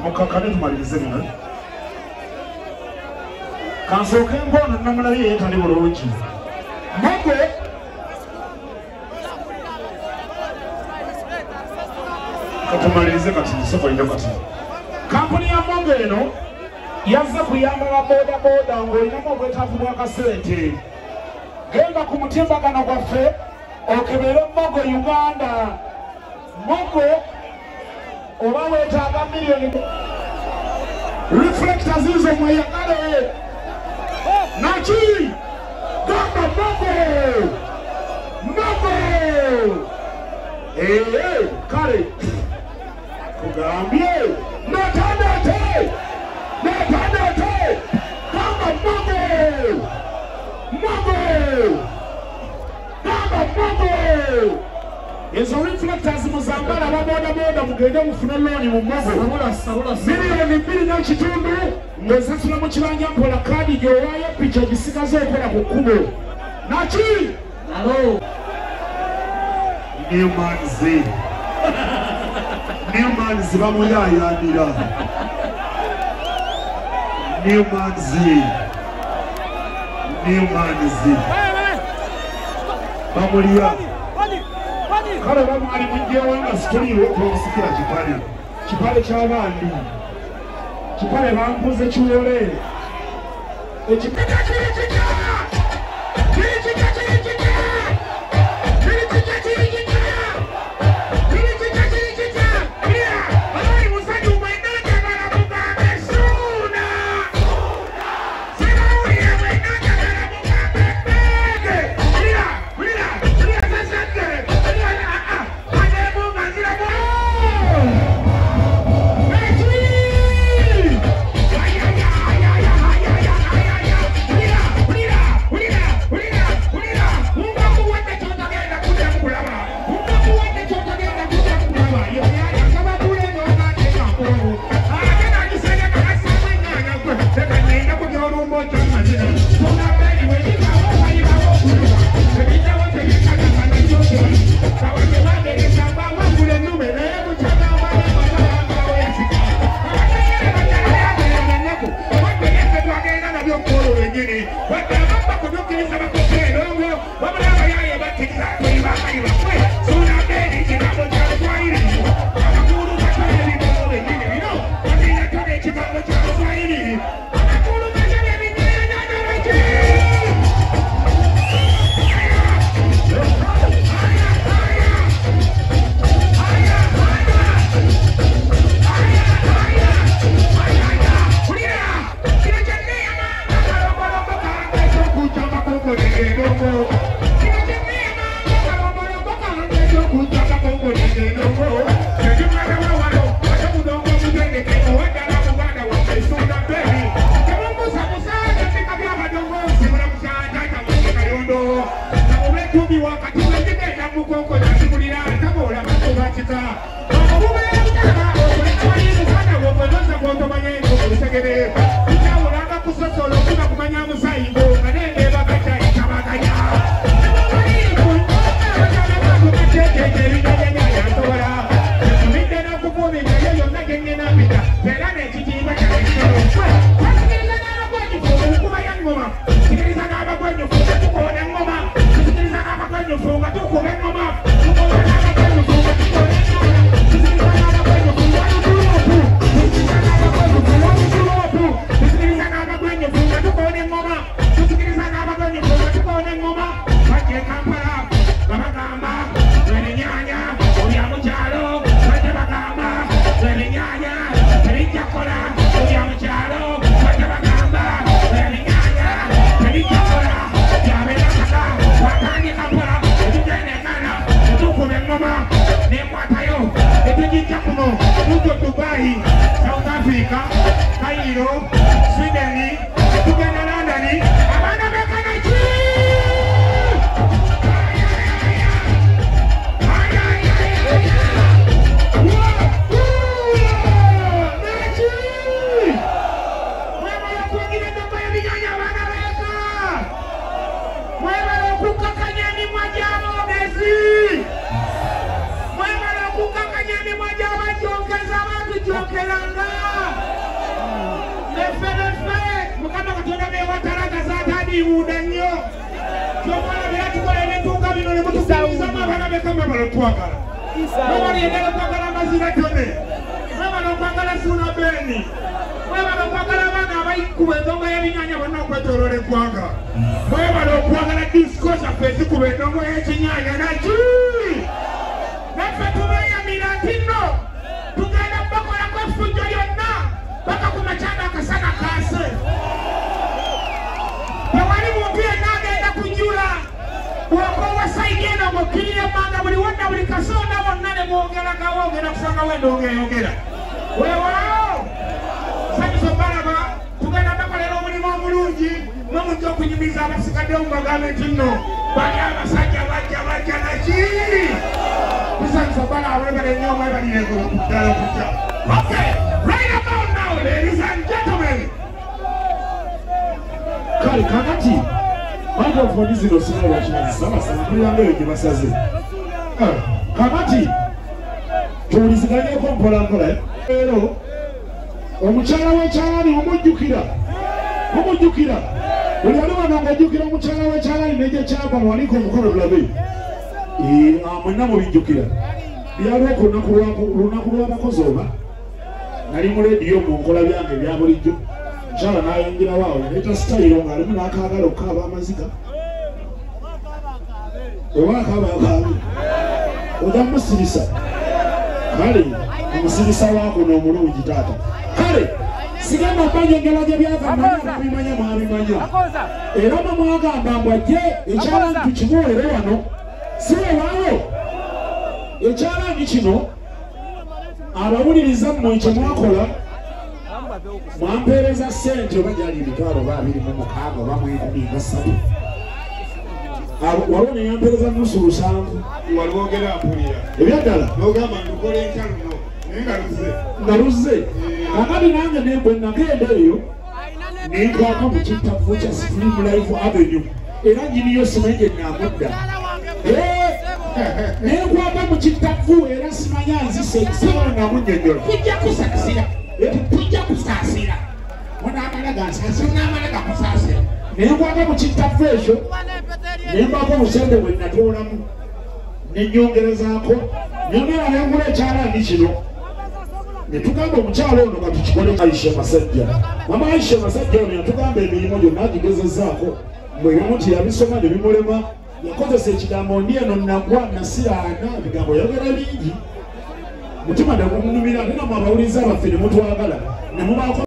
mukakane tumalirize bino kansooke mbono namulayo yeetali bulungi Mogo katumalirize kati sokolina kati kampuni ya Mogo eno yazze kuyamba ba boda boda ng'olinamu obwetaavu bw'akasente genda ku mutimbagano gwaffe okebere Mogo Uganda Mogo oba weetaaga miliyoni reflectors hizo mweyagale naki gamba Mogo kale kugambye natandate gamba Mogo ezo reflectors muzambala ababoda boda mugende mufune looni mu Mogo miliyoni 2.5 ng'esasula mu kibanja mpola kaadi gy'owaayo picha gisigaze okola ku kkubo naki Newman's bamuyaayaanira Newman's bamulya kale bamwali mujjewo nga situliiwo okusikira kipale ky'abandi kipale bampuze kiwole ekipita bibuuda nnyo kyomala byatukola ebituuka bino ne mutukulizamu abaana bekama balotwagala mwebali endala okwagala amazira tone mwebala okwagala suna beeni mwebala okwagala abaana abayikuba endongo y'ebinyanya bonna okwetoloola eggwanga mwebala okwagala disiko zaffe ezikuba endongo y'ekinyanya naki naffe tubeeyamira nti nno tugenda bakolako effujjo lyonna paka ku makyanda akasana kaase tewali muntu yenna agenda kujula bw'okowa sayidi eno ng'okkirira ebbanga buli wonna buli kasonda bonna ne mwongeragawo ogenda kusanga wenda ongeeyongera weewaawo sanyusa balaba tugenda bakolera omulimu omulungi nomujja okunyumiza abasigaddewo mubagambe nti nno bali abasajja bajja naki tusanyusa balaba webale nnyo mwebalire ddala okujja okay right about now ladies and gentlemen kale kakati microphone zino sina lwakinazisaba sankuliranga eyo gye basaze kakati tuwuliziganyeko mpolampola leero omukyala w'ekyalani omujjukira buli ali wano ng'ojjukira omukyala w'ekyalani n'egye kyava muwanika omukolo bulabe mwenna mubijjukira byaliwo ku lunaku lw'abakozi oba nali mu lediyo mu nkola byange ebya bulijjo mukyala n'ayongerawo awo yaleeta sitayiro ng'alimu n'akaagala okukaaba amaziga oba akaaba oja musirisa kale omusirisa wakuno omulungi taata kale sigenda okanyongera gye byava mwabimanya era mwe mwagamba mbu ajje ekyalani tukimuwere wano si wewaawo ekyalani kino abawuliriza mmwe kye mwakola mwampeereza ssente oba gyali 26,000 oba 13 waliwo neyampeereza nusu 7 waliwogera mpulira ebyaddala nogamba ndukole enkaluno naye ngaluze kakati nange nebwe nagenda eyo nenkwaka mu kittavvu kya Spring Life Avenue era nyiniyo simanyi gye namudda nenkwaka mu kittavvu era simanya nzise ekiseera namunnyonnyola tujja kusaasira onaamala gansaasira onaamala gakusaasira nenkwaka mu kittavvu ekyo nembako obusente bwe natoolamu nenyongerezaako nyongera nengula ekyalani kino netugamba omukyalo ono katukikole Aisha Masajja mama Aisha Masajja ono yatugamba emirimu gyonna agigezezaako bwebimu nti yabisoma ne bimulema yakozesa ekigambo ndi eno nagwa nasiraana ebigambo yayogera bingi mutima ne gumunumira ate namwe abawuliza baffe ne mutwagala ne mubaako